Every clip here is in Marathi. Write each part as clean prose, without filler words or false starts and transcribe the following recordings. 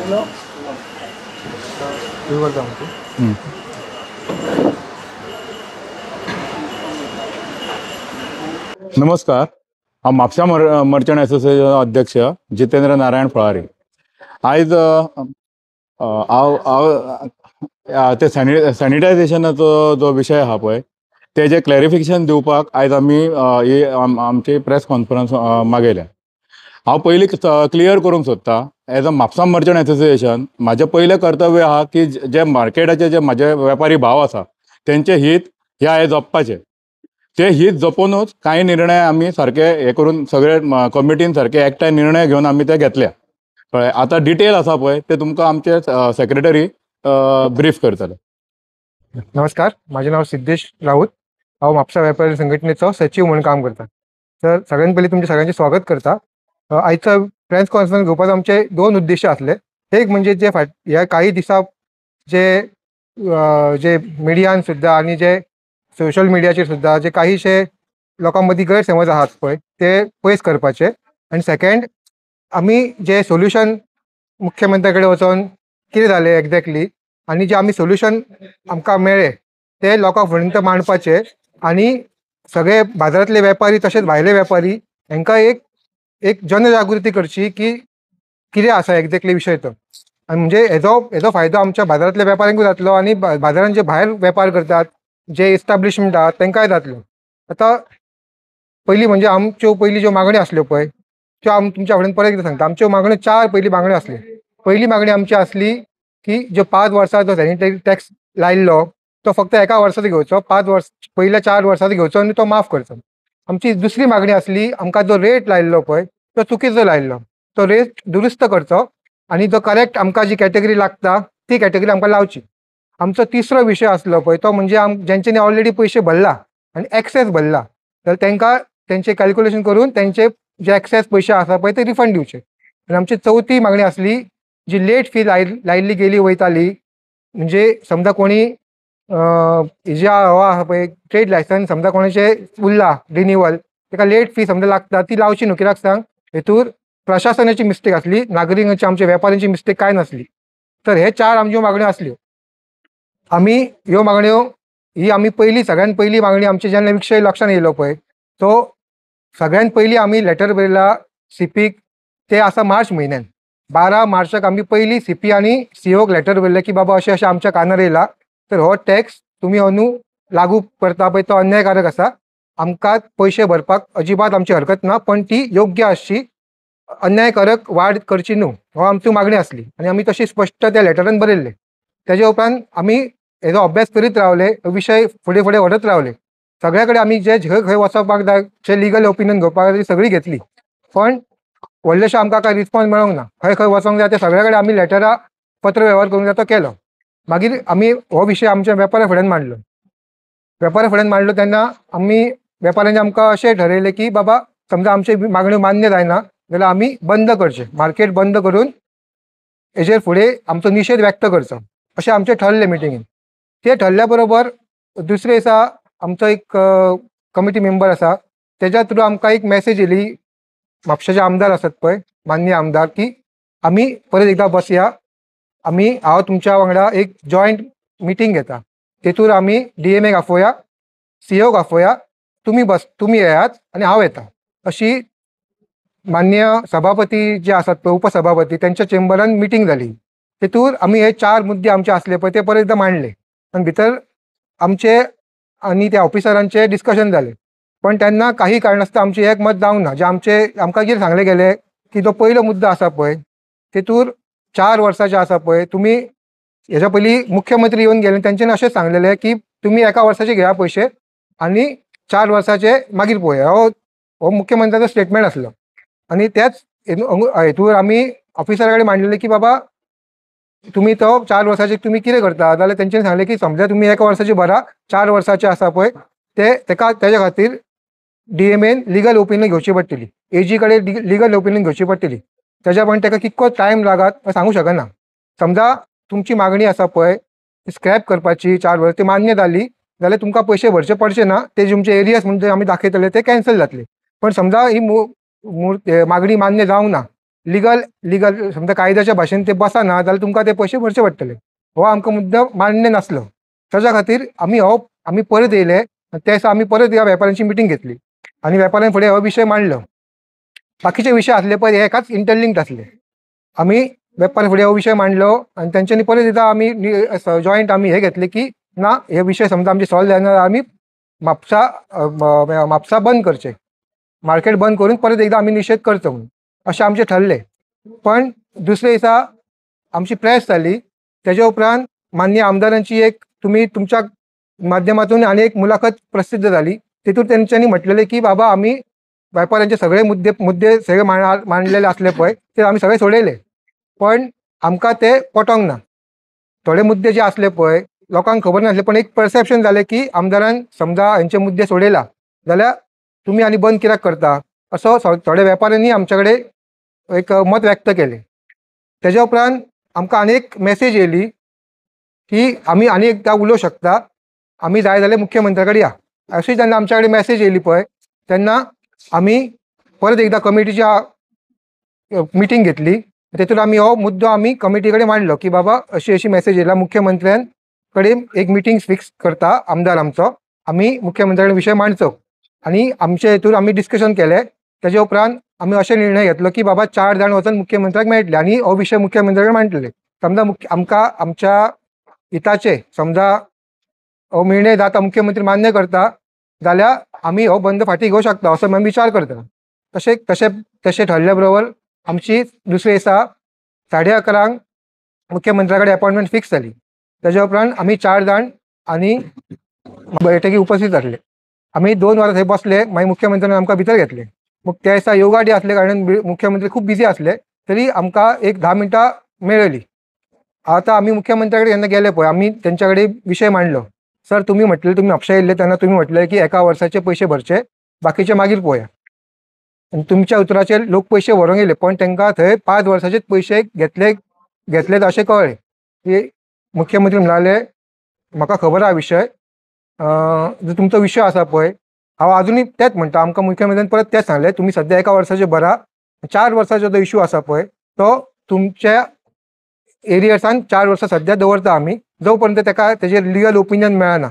नमस्कार, हांव म्हापसा मर्चंट एसोसिएशन अध्यक्ष जितेंद्र नारायण फळारी। आयज ते सॅनिटायझेशनाचो जो विशय आहा पळय तेजे क्लॅरिफिकेशन दिवपाक आयज आमी आमची प्रेस कॉन्फरन्स मागयल्या। हांव पयलीं क्लियर करूंक सोदतां, as a Mapusa merchant association म्हाजें पयलें कर्तव्य आहा की जे मार्केटाचे जे म्हाजे वेपारी भाव आसा तेंचे हित हे आयज जपपाचे। ते हित जपूनच काही निर्णय आमी सारखे हे करून सगळे कमिटीन सारखे एकठांय निर्णय घेवन आमी ते घेतल्या। कळ्ळें? आतां डिटेल आसा पळय ते तुमकां आमचे सेक्रेटरी ब्रीफ करतले। नमस्कार, माझे नाव सिद्धेश राऊत। हांव म्हापसा वेपारी संघटनेचो सचिव म्हणून काम करता। तर सगळ्यात पयलीं तुमचे सगळ्यांचे स्वागत करता। आयचो प्रेस कॉन्फरन्स घेवपाचो आमचे दोन उद्देश आसले। एक म्हणजे जे ह्या काही दिसा जे मिडियान सुद्धा आणि जे सोशल मिडियाचेर सुद्धा जे काहीशे लोकां मदीं गैरसमज आहात पळय ते पयस करपाचे, आनी सेकंड आमी जे सोल्युशन मुख्यमंत्र्या कडेन वचोन कितें जालें एक्झॅक्टली आनी जे आमी सोल्युशन आमकां मेळ्ळे ते लोकां पर्यंत मांडपाचे, आनी सगळे बाजारांतले वेपारी तशेंच भायले वेपारी हांकां एक जनजागृती करची की कितें आसा एक्झॅक्टली विशय तो। आनी म्हणजे हेजो फायदो आमच्या बाजारांतल्या वेपाऱ्यांकूय जातलो आनी बाजारांत जे भायर वेपार करतात जे इस्टाब्लिशमेंट आहात तांकांय जातलो। आतां पयलीं म्हणजे आमच्यो पयलीं ज्यो मागण्यो आसल्यो पळय त्यो तुमच्या फुड्यान परत एकदां सांगता। आमच्यो मागण्यो चार पयलीं मागण्यो आसल्यो। पयली मागणी आमची आसली की जो 5 वर्सां जो सॅनिटरी टॅक्स लायिल्लो तो फक्त एका वर्साचो घेवचो, 5 वर्स पयल्या 4 वर्साचो घेवचो आनी तो माफ करचो। आमची दुसरी मागणी आसली आमकां जो रेट लायिल्लो पळय तो चुकीचो लायिल्लो, तो रेट दुरुस्त करचो आनी जो करेक्ट आमकां जी कॅटेगरी लागता ती कॅटेगरी आमकां लावची। आमचो तिसरो विशय आसलो पळय तो म्हणजे जेंच्यांनी ऑलरेडी पयशे भरला आनी एक्सेस भरला तर तांकां तेंचे कॅल्क्युलेशन करून तेंचे जे एक्सेस पयशे आसा पळय ते रिफंड दिवचे। आनी आमची चवथी मागणी आसली जी लेट फी लायिल्ली गेली वयताली, म्हणजे समजा कोणी हेजे हो आसा पळय ट्रेड लायसन्स समजा कोणाचे उरला रिन्यूवल ताका लेट फी समजा लागता ती लावची न्हू। कित्याक सांग, हेतूर प्रशासनाची मिस्टेक आसली, नागरिकांची आमच्या वेपाऱ्यांची मिस्टेक काय नासली। तर हे चार आमच्यो मागण्यो आसल्यो। आमी ह्यो मागण्यो ही आमी पयलीं सगळ्यात पयली मागणी आमची जेन्ना विशय लक्षांत येयलो पळय तो सगळ्यात पयलीं आमी लेटर बरयला सीपीक, ते आसा मार्च म्हयन्यान। 12 मार्चाक आमी पयलीं सीपी आनी सीओक लेटर बरयलें की बाबा अशें आमच्या कानार येयला तर हो टॅक्स तुमी अंदू लागू करता पळय तो अन्यायकारक आसा। आमकां पयशे भरपाक अजिबात आमची हरकत ना, पण ती योग्य आसची, अन्यायकारक वाड करची न्हू, हो आमची मागणी आसली आनी आमी तशी स्पश्ट त्या लेटरान बरयल्लें। तेजे उपरांत आमी हेजो अभ्यास करीत रावले, विशय फुडें फुडें व्हरत रावले। सगळ्या कडेन आमी जे खंय वचपाक जाय जे लिगल ओपिनियन घेवपाक जाय ती सगळी घेतली, पण व्हडलेशें आमकां कांय रिस्पॉन्स मेळोंक ना। खंय वचोंक जाय ते सगळ्या कडेन आमी लेटरां पत्र वेव्हार करूंक जाय तो केलो। मागीर आमी हो विशय आमच्या वेपाऱ्या फुड्यान मांडलो। वेपाऱ्या फुड्यान मांडलो तेन्ना आमी वेपाऱ्यांनी आमकां अशें ठरयलें की बाबा समजा आमच्यो मागण्यो मान्य जायना जाल्यार आमी बंद करचें, मार्केट बंद करून हेजेर फुडें आमचो निशेध व्यक्त करचो, अशें आमचें ठरलें मिटिंगेन। ते ठरल्या बरोबर दुसरे दिसा आमचो एक कमिटी मेंबर आसा तेज्या थ्रू आमकां एक मॅसेज येयली म्हापशेचे आमदार आसात पळय माननीय आमदार, की आमी परत एकदां बसया, हांव तुमच्या वांगडा एक जॉयंट मिटींग घेता, तेतूर आमी डीएमएक आफोवया, सीओक आफोवया, तुमी येयात आनी हांव येता, अशी माननीय सभापती जे आसात पळय उपसभापती त्यांच्या चेंबरान मिटींग जाली। तेतूर आमी हे 4 मुद्दे आमचे आसले पळय ते परत एकदां मांडले आनी भितर आमचे आनी त्या ऑफिसरांचे डिस्कशन जालें। पण तेन्ना काही कारणास्तव आमचे एक मत जावंक ना। जे आमकां कितें सांगलें गेलें की जो पयलो मुद्दो आसा पळय तेतूर 4 वर्सां जे आसा पळय तुमी हेच्या पयलीं मुख्यमंत्री येवन गेले तेंच्यांनी अशें सांगलेलें की तुमी एका वर्साचे घेया पयशे आनी 4 वर्साचे मागीर पळोवया, हो मुख्यमंत्र्याचो स्टेटमेंट आसलो। आनी त्याच हेतूर आमी ऑफिसरा कडेन मांडलेलें की बाबा तुमी तो 4 वर्साचे तुमी कितें करता, जाल्यार तेंच्यांनी सांगलें की समजा तुमी एका वर्साचे भरा, 4 वर्साचे आसा पळय तेज्या खातीर डीएमएन लिगल ओपिनियन घेवची पडटली, एजी कडेन लिगल ओपिनियन घेवची पडटली। तेज्या पण ताका कितको टायम लागत सांगूं शकना। समजा तुमची मागणी आसा पळय स्क्रॅप करपाची 4 वर्स ती मान्य जाली जाल्यार तुमकां पयशे भरचे पडचे ना, ते तुमचे एरियस म्हणजे आमी दाखयतले ते कॅन्सल जातले। पण समजा ही मागणी मान्य जावंक ना, लिगल लिगल समजा कायद्याच्या भाशेन ते बसना जाल्यार तुमकां ते पयशे भरचे पडटले. हो आमकां मुद्दो मान्य नासलो. ताच्या खातीर आमी परत येयले आनी ते दिसा आमी परत ह्या वेपाऱ्यांची मिटींग घेतली आनी वेपाऱ्यां फुडें हो विशय मांडलो. बाकीचे विशय आसले पळय हे एकाच इंटरलिंक्ड आसले. आमी वेपाऱ्यां फुडें हो विशय मांडलो आनी तेंच्यांनी परत एकदां आमी जॉयंट आमी हे घेतले की ना हे विशय समजा आमचे सॉल्व जायना जाल्यार आमी म्हापसा बंद करचे, मार्केट बंद करून परत एकदां आमी निशेध करचो म्हणून अशें आमचें ठरलें. पण दुसरे दिसा आमची प्रेस जाली. तेज्या उपरांत माननीय आमदारांची एक तुमी तुमच्या माध्यमातून आनी एक मुलाखत प्रसिद्ध जाली. तितूंत तेंच्यांनी म्हटलेलें की बाबा आमी वेपाऱ्यांचे सगळे मुद्दे सगळे मांडलेले आसले पळय ते आमी सगळे सोडयले. पण आमकां ते पटोंक ना. थोडे मुद्दे जे आसले पळय लोकांक खबर नासले पण एक परसेप्शन जालें की आमदारान समजा हेंचे मुद्दे सोडयला जाल्यार तुमी आनी बंद कित्याक करता असो थोडे वेपाऱ्यांनी आमचे कडेन एक मत व्यक्त केलें. तेज्या उपरांत आमकां आनी एक मेसेज येयली की आमी आनी एकदां उलोवंक शकता, आमी जाय जाल्यार मुख्यमंत्र्या कडेन या. अशी जेन्ना आमच्या कडेन मेसेज येयली पळय तेन्ना आमी परत एकदां कमिटीच्या मिटींग घेतली. तेतून आमी हो मुद्दो आमी कमिटी कडेन मांडलो की बाबा अशी अशी मेसेज येयला, मुख्यमंत्र्यान कडेन एक मिटींग फिक्स करता आमदार आमचो, आमी मुख्यमंत्र्या कडेन विशय मांडचो. आनी आमचे हेतून आमी डिस्कशन केलें. तेजे उपरांत आमी अशें निर्णय घेतलो की बाबा 4 जाण वचून मुख्यमंत्र्याक मेळटले आनी हो विशय मुख्यमंत्र्या कडेन मांडटले. समजा आमकां आमच्या हिताचे समजा हो निर्णय जाता मुख्यमंत्री मान्य करता जाल्यार आमी हो बंद फाटी घेवंक शकता असो आमी विचार करता. तशें ठरल्या बरोबर आमची दुसरे दिसा 11:30 मुख्यमंत्र्या कडेन अपॉइंटमेंट फिक्स जाली. तेज्या उपरांत आमी 4 जाण आनी बैठकी उपस्थित जातले. आमी 2 वरां थंय बसले. मागीर मुख्यमंत्र्यान आमकां भितर घेतले. मग त्या दिसा योगा डे आसले कारणान मुख्यमंत्री खूब बिजी आसले तरी आमकां एक 10 मिनटां मेळ्ळी. आतां आमी मुख्यमंत्र्या कडेन जेन्ना गेले पळय आमी तेंच्या कडेन विशय मांडलो. सर तुमी म्हटलें तुमी म्हापशा येयल्ले तेन्ना तुमी म्हटलें की एका वर्साचे पयशे भरचे, बाकीचे मागीर पळोवया. आनी तुमच्या उतराचेर लोक पयशे व्हरूंक येयले पण तांकां थंय 5 वर्साचेच पयशे घेतले अशें कळ्ळें. की मुख्यमंत्री म्हणाले म्हाका खबर आहा विशय, जो तुमचो विशय आसा पळय हांव आजुनूय तेंच म्हणटा. आमकां मुख्यमंत्र्यान परत तेंच सांगलें तुमी सद्या एका वर्साचे भरा, 4 वर्साचो जो इशू आसा पळय तो तुमच्या एरियर्सान 4 वर्सां सद्या दवरता आमी, जो पर्यंत ताका तेजेर लिगल ओपिनियन मेळना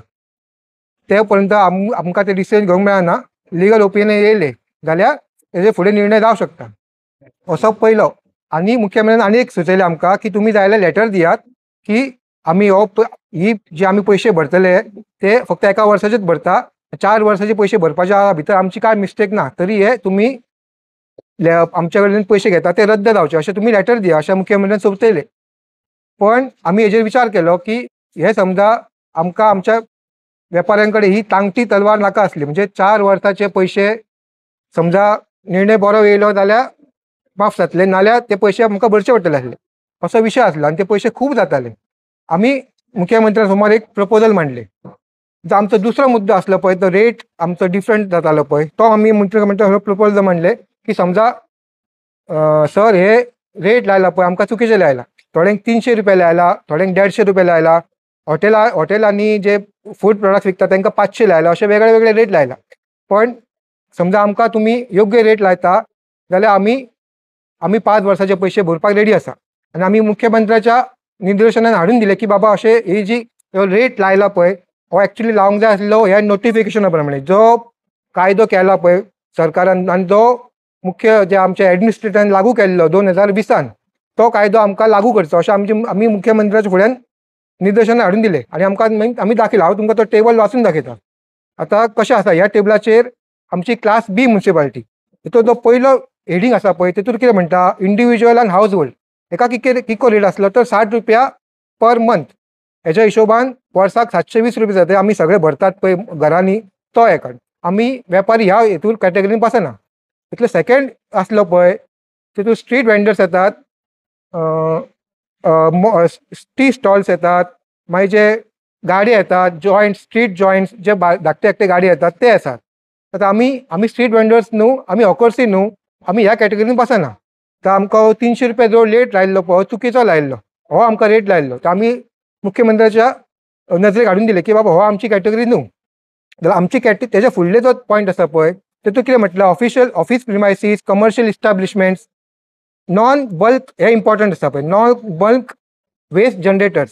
ते पर्यंत आमकां ते डिसिजन घेवंक मेळना. लिगल ओपिनियन येयले जाल्यार तेजे फुडें निर्णय जावंक शकता असो पयलो. आनी मुख्यमंत्र्यान आनी एक सुचयलें आमकां की तुमी जाय जाल्यार लेटर दियात की आमी ही जे आमी पयशे भरतले ते फक्त एका वर्साचेच भरता, 4 वर्साचे पयशे भरपाच्या भितर आमची कांय मिस्टेक ना, तरी हे तुमी आमच्या कडल्यान पयशे घेता ते रद्द जावचे अशें तुमी लेटर दिया अशें मुख्यमंत्र्यान सुचयलें. पण आमी हेजेर विचार केलो की हे समजा आमकां आमच्या वेपाऱ्यां कडेन ही तांगटी तलवार नाका आसली. म्हणजे 4 वर्साचे पयशे समजा निर्णय बरो येयलो जाल्यार माफ जातले, नाल्यार ते पयशे आमकां भरचे पडटले आसले असो विशय आसलो. आनी ते पयशे खूब जाताले. आमी मुख्यमंत्र्या समोर एक प्रपोजल मांडले. जो आमचो दुसरो मुद्दो आसलो पळय तो रेट आमचो डिफरंट जातालो पळय तो आमी मुख्यमंत्र्या प्रपोजल मांडले की समजा सर हे रेट लायला पळय आमकां चुकीचे लायला. थोड्यांक 300 रुपया लायला, थोड्यांक 150 रुपया लायला, हॉटेलांनी जे फूड प्रोडक्ट्स विकता तांकां 500 लायला, अशे वेगळे वेगळे रेट लायला. पण समजा आमकां तुमी योग्य रेट लायता जाल्यार आमी 5 वर्साचे पयशे भरपाक रेडी आसा. आनी आमी मुख्यमंत्र्याच्या निदर्शनान हाडून दिले की बाबा अशें ही जी रेट लायला पळय हो एक्चुअली लावंक जाय आसलो ह्या नोटिफिकेशना प्रमाणे जो कायदो केला पळय सरकारान आनी जो मुख्य जे आमच्या एडमिनिस्ट्रेटरान लागू केल्लो 2020 तो कायदो आमकां लागू करचो अशें आमी मुख्यमंत्र्याच्या फुड्यान निदर्शनां हाडून दिले. आनी आमकां आमी दाखयला. हांव तुमकां तो टेबल वाचून दाखयता. आतां कशें आसा ह्या टेबलाचेर आमची क्लास बी म्युनिसिपालिटी हितून जो पयलो हेडींग आसा पळय तितून कितें म्हणटा इंडिविज्युअल आनी हावज होल्ड एका किको रेट आसलो तर 60 रुपया पर मंथ. हेच्या हिशोबान वर्साक 720 रुपया जाता. आमी सगळे भरतात पळय घरांनी तो एकाट. आमी वेपारी ह्या हेतून कॅटेगरीन बसना. इतले सेकंड आसलो पळय तितून स्ट्रीट वेंडर्स येतात, टी स्टॉल्स येतात, मागीर जे गाडी येतात स्ट्रीट जॉयंट्स जे धाकटे धाकटे गाडी येतात ते आसात. आतां आमी स्ट्रीट वेंडर्स न्हू, आमी हॉकर्सूय न्हू, आमी ह्या कॅटेगरीन बसना. तर आमकां 300 रुपया जो रेट लायल्लो पळय चुकीचो लायल्लो हो आमकां रेट लायल्लो. तर आमी मुख्यमंत्र्याच्या नजरेक हाडून दिले की बाबा हो आमची कॅटेगरी न्हू. जाल्यार आमची तेच्या फुडले जो पॉयंट आसा पळय तितून कितें म्हटलं office premises, commercial establishments non bulk हे इम्पॉर्टंट आसा पळय, non bulk waste generators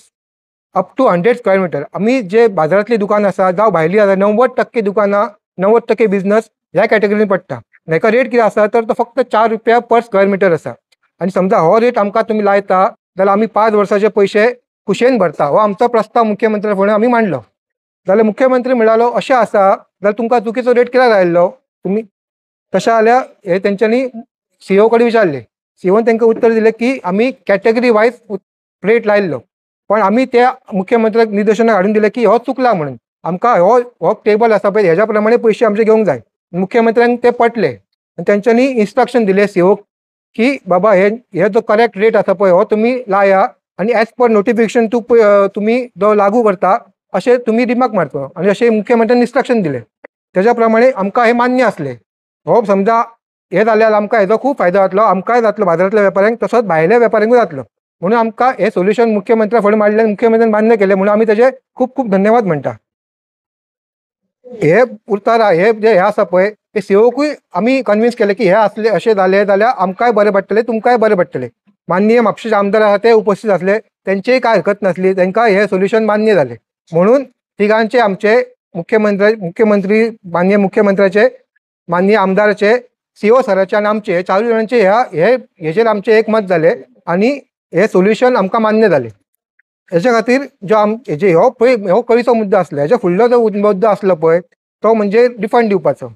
up to 100 square meter. आमी जे बाजारांतली दुकान आसा जावं भायली आसा 90% दुकानां 90% बिझनस ह्या कॅटेगरीन पडटा. हेका रेट कितें आसा तर तो फक्त ₹4 पर स्क्वेअर मीटर आसा. आनी समजा हो रेट आमकां तुमी लायता जाल्यार आमी 5 वर्साचे पयशे कुशेन भरता. हो आमचो प्रस्ताव मुख्यमंत्र्या फुडें आमी मांडलो. जाल्यार मुख्यमंत्री म्हणालो अशें आसा जाल्यार तुमकां चुकीचो रेट कित्याक लायल्लो तुमी. तशें जाल्यार हे तेंच्यांनी सीओ कडेन विचारले. सीओन तांकां उत्तर दिलें की आमी कॅटेगरी वायज रेट लायल्लो, पण आमी त्या मुख्यमंत्र्याक निदर्शनां हाडून दिलें की हो चुकला म्हणून. आमकां हो टेबल आसा पळय हेज्या प्रमाणे पयशे आमचे घेवंक जाय. मुख्यमंत्र्यांक ते पटले आनी तेंच्यांनी इन्स्ट्रक्शन दिले सीओक की बाबा हे जो करेक्ट रेट आसा पळय हो तुमी लाया आनी एज पर नोटिफिकेशन तुमी जो लागू करता अशें तुमी रिमार्क मारचो. आनी अशें मुख्यमंत्र्यांनी इन्स्ट्रक्शन दिले. तेज्या प्रमाणे आमकां हे मान्य आसलें. हो समजा हे जाल्यार आमकां हेजो खूब फायदो जातलो, आमकांय जातलो, बाजारांतल्या वेपाऱ्यांक तसोच भायल्या वेपाऱ्यांकूय जातलो. म्हणून आमकां हे सोल्युशन मुख्यमंत्र्या फुडें मांडलें आनी मुख्यमंत्र्यान मान्य केलें म्हणून आमी तेजे खूब खूब धन्यवाद म्हणटा. हे उरतारा हे जे हे आसा पळय ते सीओकूय आमी कन्विन्स केले की हे असले अशें जालें जाल्यार आमकांय बरें पडटलें, तुमकांय बरें पडटलें. माननीय म्हापशेचे आमदार आसा ते उपस्थित आसले, तेंचेय कांय हरकत नासली, तांकां हे सोल्युशन मान्य जालें. म्हणून तिगांचे आमचे मुख्यमंत्री माननीय मुख्यमंत्र्याचे, माननीय आमदाराचे, सीओ सराचे आनी आमचे चारूय जाणांचे हेचेर आमचे एक मत जालें आनी हे सोल्युशन आमकां मान्य जालें. हेच्या खातीर जो हेजे हो कळीचो मुद्दो आसलो. हेच्या फुडलो जो मुद्दो आसलो पळय तो म्हणजे रिफंड दिवपाचो.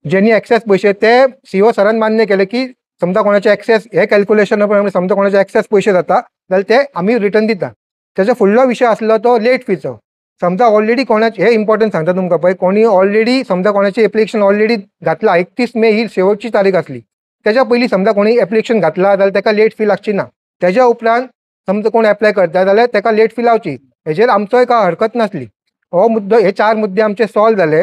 जेनी एक्सेस पयशे ते सीओ सरान मान्य केले की समजा कोणाचे एक्सेस हे कॅल्क्युलेशना प्रमाणे समजा कोणाचे एक्सेस पयशे जाता जाल्यार ते आमी रिटर्न दिता. तेजो फुडलो विशय आसलो तो लेट फीचो. समजा ऑलरेडी कोणाचे हे इम्पॉर्टंट सांगता तुमकां पळय, कोणी ऑलरेडी समजा कोणाची एप्लिकेशन ऑलरेडी घातला, 31 मे ही शेवटची तारीख आसली, तेज्या पयलीं समजा कोणी एप्लिकेशन घातला जाल्यार तेका लेट फी लागची ना. तेज्या उपरांत समजा कोण एप्लाय करता जाल्यार तेका लेट फी लावची, हेजेर आमचोय कांय हरकत नासली. हो मुद्दो हे 4 मुद्दे आमचे सॉल्व जाले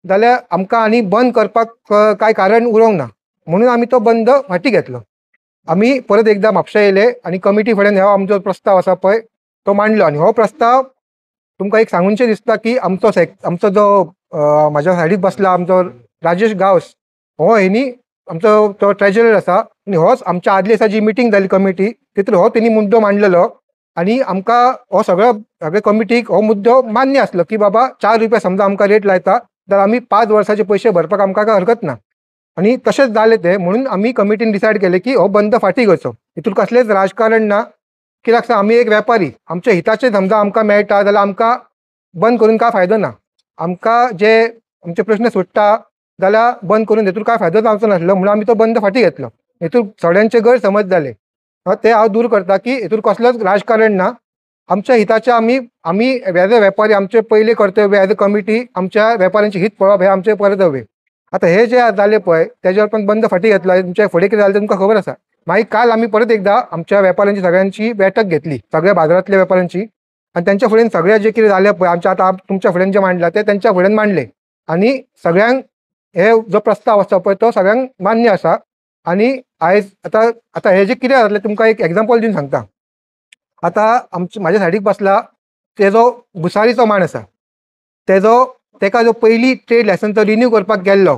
जाल्यार आमकां आनी बंद करपाक कांय कारण उरोंक ना. म्हणून आमी तो बंद फाटी घेतलो. आमी परत एकदां म्हापशा येयले आनी कमिटी फुड्यान हो आमचो प्रस्ताव आसा पळय तो मांडलो. आनी हो प्रस्ताव तुमकां एक सांगूनशें दिसता की आमचो जो म्हाज्या सायडीक बसला आमचो राजेश गांवस, हो हेणी आमचो तो ट्रेजरर आसा आनी होच आमच्या आदल्या दिसा जी मिटींग जाली कमिटी तितूर हो तेणी मुद्दो मांडलेलो आनी आमकां हो सगळे कमिटीक हो मुद्दो मान्य आसलो की बाबा ₹4 समजा आमकां रेट लायता जाल्यार आमी 5 वर्साचे पयशे भरपाक आमकां काय हरकत ना. आनी तशेंच जालें तें म्हणून आमी कमिटीन डिसायड केलें की हो बंद फाटी करचो. हितूर कसलेंच राजकारण ना. कित्याक सांग आमी एक वेपारी, आमच्या हिताचे समजा आमकां मेळटा जाल्यार आमकां बंद करून काय फायदो ना. आमकां जे आमचे प्रश्न सुट्टा जाल्यार बंद करून हेतूर काय फायदो जावचो नासलो म्हणून आमी तो बंद फाटी घेतलो. हेतूर थोड्यांचे गैरसमज जाले ते हांव दूर करता की हेतूर कसलोच राजकारण ना. आमच्या हिताचे आमी एज अ वेपारी आमचे पयले कर्तव्य एज अ कमिटी आमच्या वेपाऱ्यांचे हित पळोवप हे आमचें कर्तव्य. आतां हे जे जालें पळय तेजेर पण बंद फाटी घेतला. तुमच्या फुडें कितें जालें तें तुमकां खबर आसा. मागीर काल आमी परत एकदां आमच्या वेपाऱ्यांची सगळ्यांची बैठक घेतली, सगळ्या बाजारांतल्या वेपाऱ्यांची, आनी तेंच्या फुडें सगळें जे कितें जालें पळय आमच्या आतां तुमच्या फुड्यान जें मांडलां तें तेंच्या फुड्यान मांडलें आनी सगळ्यांक हे जो प्रस्ताव आसा पळय तो सगळ्यांक मान्य आसा. आनी आयज आतां हे जे कितें जातलें तुमकां एक एग्जांपल दिवन सांगता. आतां म्हाज्या सायडीक बसला तेजो भुसारीचो मांड आसा, तेका जो पयली ट्रेड लायसन तो रिन्यू करपाक गेल्लो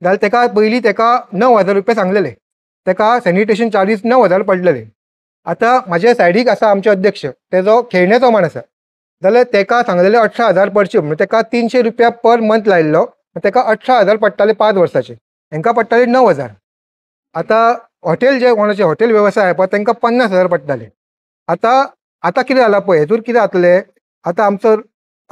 जाल्यार तेका पयलीं तेका ₹9,000 सांगलेले. तेका सॅनिटेशन चार्जीस 9,000 पडलेले. आतां म्हाज्या सायडीक आसा आमचे अध्यक्ष, तेजो खेळण्याचो मांड आसा जाल्यार तेका सांगलेले 18,000 पडचे म्हणून तेका ₹300 पर मंथ लायिल्लो. तेका 18,000 पडटाले 5 वर्साचे, हेंकां पडटाले 9,000. आतां हॉटेल जे कोणाचे हॉटेल वेवसाय आसा पळय तांकां 50,000 पडटाले. आतां कितें जालां पळय हेतूर कितें जातलें. आतां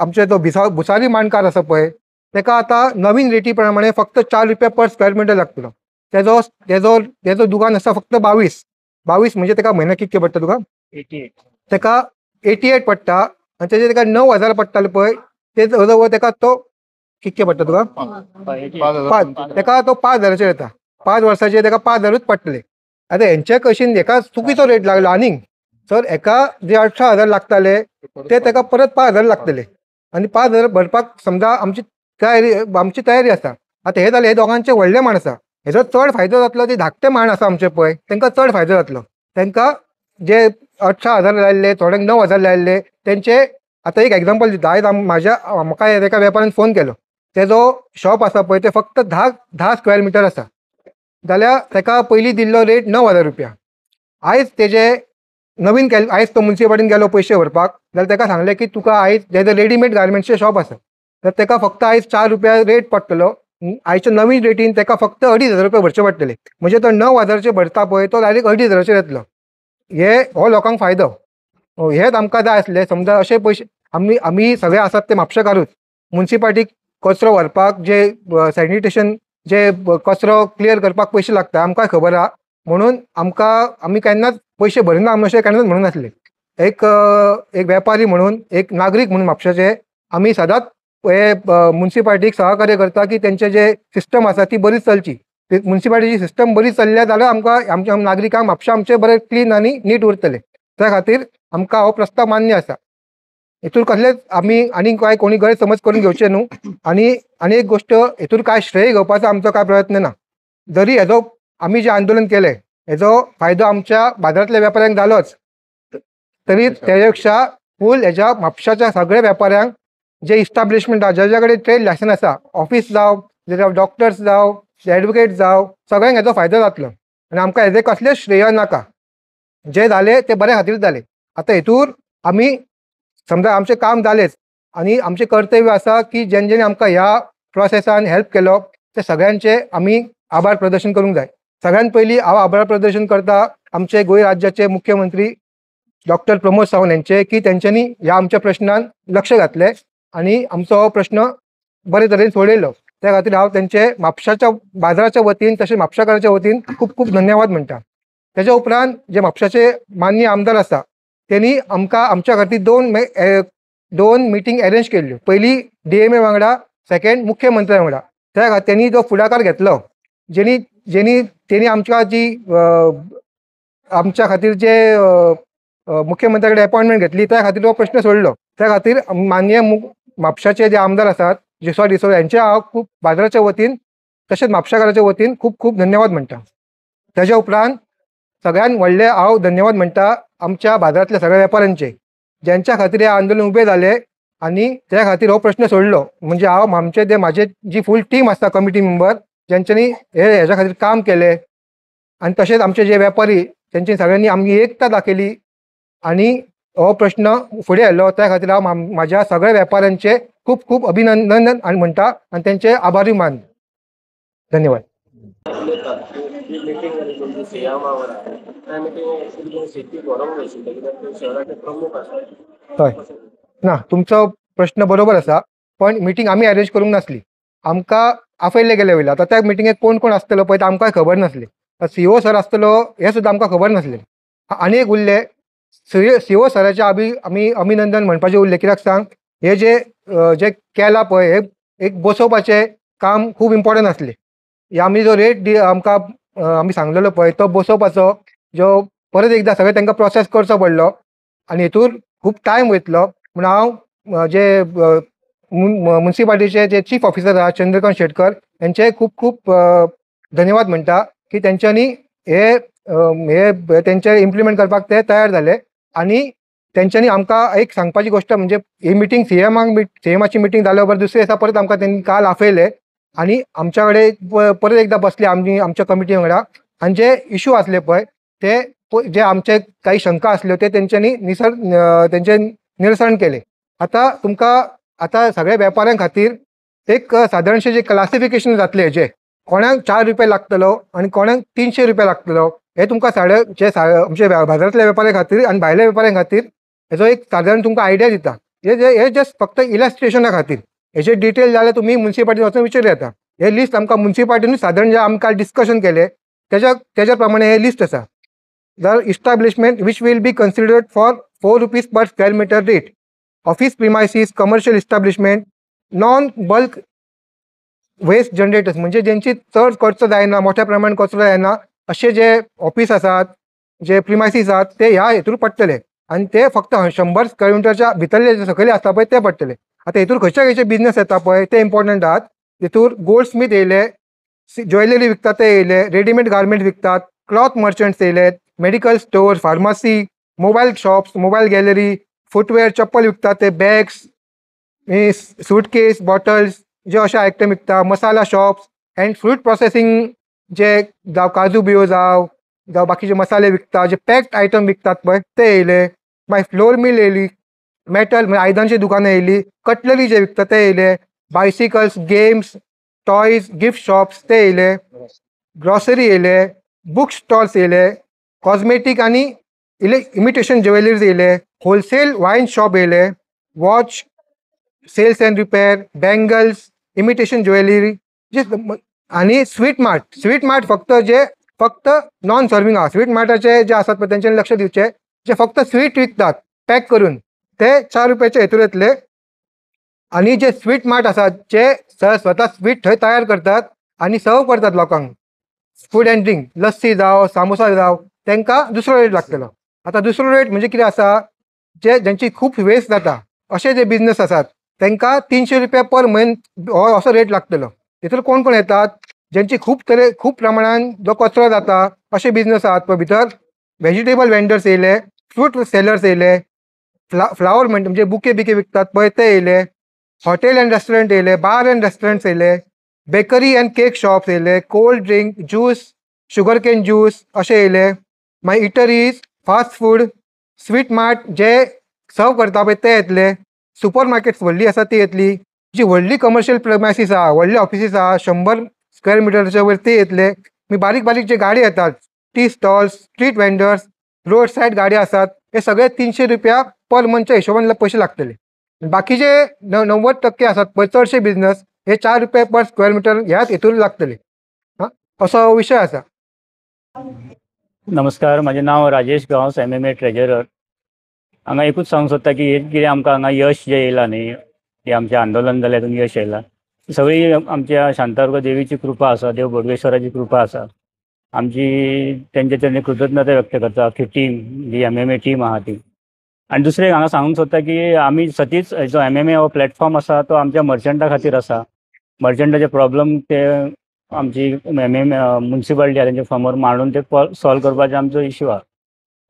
आमचे जो भुसारी मांडकार आसा पळय तेका आतां नवीन रेटी प्रमाणे फक्त ₹4 पर स्क्वेअर मीटर लागतलो. तेजो दुकान आसा फक्त 22 म्हणजे तेका म्हयन्याक कितके पडटा तुका 88. तेका 88 पडटा आनी तेजे तेका 9,000 पडटाले पळय ते जवळ तेका तो कितके पडटा तुका 5. तेका तो 5,000चेर येता. 5 वर्साचे तेका 5,000च पडटले. आतां हेंचे कशीन हेका चुकीचो रेट लागलो आनीक. सर हेका जे 18,000 लागताले ते तेका परत 5,000 लागतले आनी 5,000 भरपाक समजा आमची तयारी आसा. आतां हे जालें हे दोगांचे व्हडले माण आसा. हेजो चड फायदो जातलो ते धाकटे माण आसा आमचे पळय तांकां चड फायदो जातलो. तांकां जे 18,000 लायिल्ले थोड्यांक 9,000 लायिल्ले तेंचे आतां एक एग्जांपल दिता. आयज म्हाका एका वेपाऱ्यान फोन केलो. तेजो शॉप आसा पळय ते फक्त 10 स्क्वेअर मीटर आसा. जाल्यार ताका पयलीं दिल्लो रेट 9,000 रुपया. आयज तेजे नवीन आयज तो मुन्सिपाल्टीन गेलो पयशे भरपाक जाल्यार ताका सांगलें की तुका आयज तेजो रेडीमेड गार्मेंट्सचें शॉप आसा तर ताका फक्त आयज 4 रुपया रेट पडटलो. आयच्या नवीन रेटीन ताका फक्त 2,500 रुपया भरचे पडटले. म्हणजे तो 9,000चे भरता पळय तो डायरेक्ट 2,500चेर येतलो. हो लोकांक फायदो. हेच आमकां जाय आसलें. समजा अशे पयशे आमी सगळे आसात ते म्हापशेकारूच. मुन्सिपाल्टीक कचरो व्हरपाक जे सॅनिटेशन जे कचरो क्लियर करपाक पयशे लागता आमकां खबर आहा. म्हणून आमी केन्नाच पयशे भरिना अशें केन्नाच म्हणून नासले. एक वेपारी म्हणून एक नागरीक म्हणून म्हापशाचे आमी सदांच हे मुन्सिपाल्टीक सहकार्य करता की तेंचे जे सिस्टम आसा ती बरी चलची. मुन्सिपाल्टीची सिस्टम बरी चल्ल्या जाल्यार आमकां आमच्या नागरिकांक म्हापशा आमचे बरे क्लीन आनी नीट उरतले. त्या खातीर आमकां हो प्रस्ताव मान्य आसा. हेतूर कसलेच आमी आनी काय कोणी गैरसमज करून घेवचे न्हू. आनी एक गोश्ट हेतूर काय श्रेय घेवपाचो आमचो काय प्रयत्न ना. जरी हेजो आमी जे आंदोलन केलें हेजो फायदो आमच्या बाजारांतल्या वेपाऱ्यांक जालोच तरी तेपेक्षा फूल हेज्या म्हापशाच्या सगळ्या वेपाऱ्यांक जे इस्टाब्लिशमेंट आहा ज्या कडेन ट्रेड लायसन आसा ऑफीस जावं डॉक्टर्स जावं एडवोकेट जावं सगळ्यांक हेजो फायदो जातलो. आनी आमकां हेजे कसलेच श्रेय नाका. जे जाले ते बऱ्या खातीर जाले. आतां हेतूर आमी समजा आमचें काम जालेंच आनी आमचें कर्तव्य आसा की जेणे आमकां ह्या प्रोसेसान हेल्प केलो ते सगळ्यांचे आमी आभार प्रदर्शन करूंक जाय. सगळ्यात पयलीं हांव आभार प्रदर्शन करता आमचे गोंय राज्याचे मुख्यमंत्री डॉक्टर प्रमोद सावंत यांचे की तेंच्यांनी ह्या आमच्या प्रश्नान लक्ष घातलें आनी आमचो हो प्रश्न बरे तरेन सोडयलो. त्या खातीर हांव तेंचे म्हापशाच्या बाजाराच्या वतीन तशेंच म्हापशाकाराच्या वतीन खूब खूब धन्यवाद म्हणटा. तेज्या उपरांत जे म्हापशाचे माननीय आमदार आसा तेणी आमकां आमच्या खातीर दोन मिटींग अरेंज केल्ल्यो. पयली DMA वांगडा सेकंड मुख्यमंत्र्या वांगडा. त्या खातीर तेणी जो फुडाकार घेतलो जेणी तेणी आमच्या आमच्या खातीर जे मुख्यमंत्र्या कडेन अपॉइंटमेंट घेतली त्या खातीर हो प्रश्न सोडलो. त्या खातीर माननीय म्हापशाचे जे आमदार आसात जेसवाल डिसोजा यांचे हांव खूब बाजाराच्या वतीन तशेंच म्हापशाकाराच्या वतीन खूब खूब धन्यवाद म्हणटा. तेज्या उपरांत सगळ्यान व्हडले हांव धन्यवाद म्हणटा आमच्या बाजारांतल्या सगळ्या वेपाऱ्यांचे ज्यांच्या खातीर हे आंदोलन उबें जालें आनी त्या खातीर हो प्रश्न सोडलो. म्हणजे हांव म्हाजे जी फूल टीम आसता कमिटी मेंबर ज्यांच्यांनी हेज्या खातीर काम केलें आनी तशेंच आमचे जे वेपारी तेंच्यांनी सगळ्यांनी आमची एकता दाखयली आनी हो प्रश्न फुडें व्हेलो. त्या खातीर हांव म्हाज्या सगळ्या वेपाऱ्यांचे खूब खूब अभिनंदन आनी म्हणटा आनी तेंचे आभारी मान. धन्यवाद. हय ना तुमचो प्रश्न बरोबर आसा पण मिटींग आमी अरेंज करूंक नासली. आमकां आपयल्ले गेले वयले. आतां त्या मिटिंगेक कोण कोण आसतलो पळय ते आमकां खबर नासलें. CO सर आसतलो हें सुद्दां आमकां खबर नासलें. आनी एक उरलें CO सराचे आमी अभिनंदन म्हणपाचें उरलें. कित्याक सांग हे जे केलां पळय हे एक बसोवपाचें काम खूब इम्पॉर्टंट आसलें. आमी जो रेट आमकां आमी सांगलेलो पळय तो बसोवपाचो जो परत एकदां सगळें तांकां प्रोसेस करचो पडलो आनी हेतूर खूब टायम वयतलो. म्हूण हांव जे मुन्सिपाल्टीचे जे चीफ ऑफिसर आहात चंद्रकांत शेटकर यांचे खूब खूब धन्यवाद म्हणटा की तेंच्यांनी हे तेंचे इम्प्लिमेंट करपाक ते तयार जाले. आनी तेंच्यांनी आमकां एक सांगपाची गोश्ट म्हणजे ही मिटींग सीएमाची मिटींग जाल्या उपरांत दुसरे दिसा परत आमकां तेंनी काल आपयले आनी आमच्या कडेन परत एकदां बसले आमच्या कमिटी वांगडा आनी जे इश्यू आसले पळय ते जे आमचे काही शंका आसल्यो ते तेंच्यांनी तेंचे निरसन केले. आतां सगळ्या वेपाऱ्यां खातीर एक सादारणशें जे क्लासिफिकेशन जातलें हेजें कोणाक 4 रुपया लागतलो आनी कोणाक 300 रुपया लागतलो हे तुमकां आमचे बाजारांतल्या वेपाऱ्यां खातीर आनी भायल्या वेपाऱ्यां खातीर हेजो एक सादारण तुमकां आयडिया दिता. हे जस्ट फक्त इलस्ट्रेशना खातीर. हेचे डिटेल जाल्यार तुमी मुन्सिपाल्टीन वचून विचारूं येता. हे लिस्ट आमकां मुन्सिपाल्टीनूच सादारण जे आमी काल डिस्कशन केलें तेज्या प्रमाणे हे लिस्ट आसा. The establishment which will be considered for 4 rupees per square meter rate. Office premises, commercial establishment, non-bulk waste generators म्हणजे ज्यांची चड खर्च जायना मोठ्या प्रमाणात कचरो जायना असे जे ऑफिस आसात जे प्रिमायसीस आहात ते ह्या हेतूर पडटले आनी ते फक्त 100 स्क्वेअर मिटरच्या भितरले जे सकयले आसता पळय ते पडटले. आतां हेतूर खंयचे बिझनेस येता पळय ते इम्पॉर्टंट आहात. हेतूर गोल्ड स्मीथ येयले, ज्वेलरी विकतात ते येयले, रेडीमेड गार्मेंट विकतात, क्लॉथ मर्चंट्स येयले, medical store, pharmacy, mobile shops, mobile gallery, footwear चप्पल विकतात ते, बॅग्स, सूटकेस, बॉटल्स जे अशे आयटम विकता, मसाला शॉप्स अँड फ्रूट प्रोसेसिंग जे जावं काजू बियो जावं बाकीचे मसाले विकता जे पॅक्ड आयटम विकतात पळय ते येयले. मागीर फ्लोर मिल येयली, मेटल म्हणजे आयदनांची दुकानां येयली, कटलरी जे विकता ते येयले, bicycles, games, toys, gift shops ते येयले, ग्रॉसरी येयले, बुक स्टॉल्स येयले, कॉस्मेटीक आनी इमिटेशन ज्वेलरीज येयले, होलसेल वायन शॉप येयले, watch sales and repair, bangles, imitation jewellery जे आणि स्वीट मार्ट फक्त नॉन सर्विंग आहा. स्वीट मार्टाचे जे आसात पळय तेंच्यानी लक्ष दिवचे, जे फक्त स्वीट विकतात पॅक करून ते 4 रुपयाचे हेतूर येतले. आणि जे स्वीट मार्ट आसात जे स्वता स्वीट थंय तयार करतात आनी सर्व करतात लोकांक, फूड अँड ड्रिंक, लस्सी जावं सामोसा जावं, तांकां दुसरो रेट लागतलो. आता दुसरो रेट म्हणजे कितें आसा, ज्यांची खूप वेस्ट जाता असे जे बिझनस आसात तांकां 300 रुपया पर मंथ हो असो रेट लागतलो. हितूर कोण कोण येतात, ज्यांची खूप प्रमाणात जो कचरो जाता असे बिझनस आहात पळय भितर, व्हेजिटेबल वेंडर्स येयले, फ्रूट सेलर्स येयले, फ्लावर म्हणजे बुके बिके विकतात पळय ते येयले, हॉटेल अँड रेस्टॉरंट येयले, बार अँड रेस्टॉरंट्स येयले, बेकरी अँड केक शॉप्स येयले, cold drink, juice, sugar cane juice असे येयले. मागीर eateries, fast food, sweet mart जे सर्व करता पळय ते येतले, सुपर मार्केट्स व्हडली आसा ती येतली, जी व्हडली कमर्शियल प्रेमायसीस आहा, व्हडली ऑफिसीस आहा 100 स्क्वेअर मिटरच्या वयर ते येतले. मी बारीक बारीक जे गाडी येतात, tea stalls, street vendors, road said गाडी आसात, हे सगळे 300 रुपया पर मंथच्या हिशोबान पैसे लागतले. बाकीचे 90% आसात पळय चडशे बिझनस हे 4 रुपये पर स्क्वेअर मिटर ह्याच हेतूर लागतले. असो विशय आसा. नमस्कार, माझे नाव राजेश गांवस, MMA ट्रेजरर. हांगा एकूच सांगूंक सोदता की हे कितें आमकां हांगा यश जें येयलां न्ही, हे आमचें आंदोलन जालें हातूंत यश येयलां, सगळी आमच्या शांतादुर्गा देवीची कृपा आसा, देव बोडगेश्वराची कृपा आसा. आमची तेंचे कृतज्ञता व्यक्त करता आख्खी टीम, जी MMA टीम आहा ती. आनी दुसरें हांगा सांगूंक सोदता की आमी सतीच जो MMA हो प्लॅटफॉर्म आसा तो आमच्या मर्चंटा खातीर आसा. मर्चंटाचे प्रॉब्लम ते आमची म्युन्सिपालिटी आहा तेंच्या समोर मांडून ते सॉल्व करपाचो आमचो इश्यू आहा.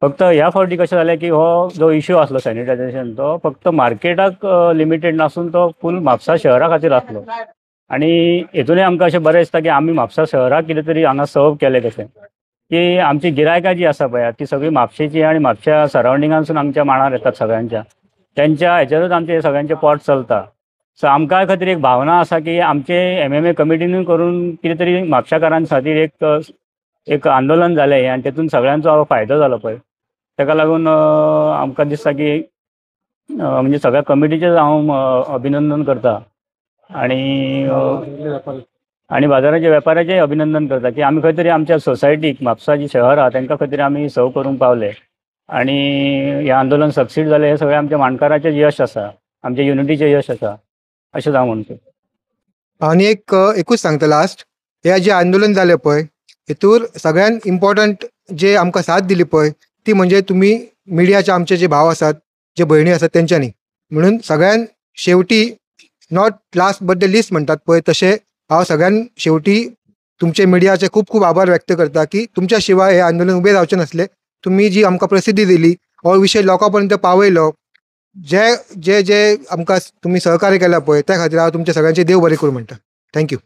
फक्त ह्या फावटी कशें जालें की हो जो इश्यू आसलो सॅनिटायझेशन तो फक्त मार्केटाक लिमिटेड नासून तो फूल म्हापसा शहरा खातीर आसलो. आनी हेतूनय आमकां अशें बरें दिसता की आमी म्हापसा शहराक कितें तरी हांगा सर्व केलें कशें की आमची गिरायकां जी आसा पळय ती सगळी म्हापशेची आनी म्हापशा सरावंडिंगांसून आमच्या मांडार येतात सगळ्यांच्या, त्यांच्या हेचेरूच आमचे सगळ्यांचे पोट चलता. सो आमकां खातीर एक भावना आसा की आमचे MMA कमिटीनूय करून कितें तरी म्हापशाकारां खातीर एक आंदोलन जालें आनी तेतून सगळ्यांचो फायदो जालो पळय, ताका लागून आमकां दिसता की म्हणजे सगळ्या कमिटीचें हांव अभिनंदन करता आनी बाजाराच्या वेपाऱ्याचेंय अभिनंदन करता की आमी खंय तरी आमच्या सोसायटीक म्हापसा जी शहर आहा तांकां खंय तरी आमी सर्व करूंक पावले. आनी हें आंदोलन सक्सीड जालें हें सगळें आमच्या माणकाराचें यश आसा, आमच्या युनिटीचें यश आसा अशें हांव म्हणटा. आनी एकूच सांगता लास्ट, हे जे आंदोलन जालें पळय हेतूर सगळ्यान इम्पॉर्टंट जे आमकां साथ दिली पळय ती म्हणजे तुमी मिडियाचे आमचे जे भाव आसात, जे भयणी आसात तेंच्यांनी. म्हणून सगळ्यान शेवटी not last but the list म्हणटात पळय तशें हांव सगळ्यान शेवटी तुमचे मिडियाचे खूब खूब आभार व्यक्त करता की तुमच्या शिवाय हे आंदोलन उबें जावचें नासलें. तुम्ही जी आमकां प्रसिद्धी दिली, हो विशय लोकां पर्यंत पावयलो, जे जे जे आमकां तुम्ही सहकार्य केला पळय त्या खातीर हांव तुमचे सगळ्यांचे देव बरें करूं म्हणटा. थँक्यू.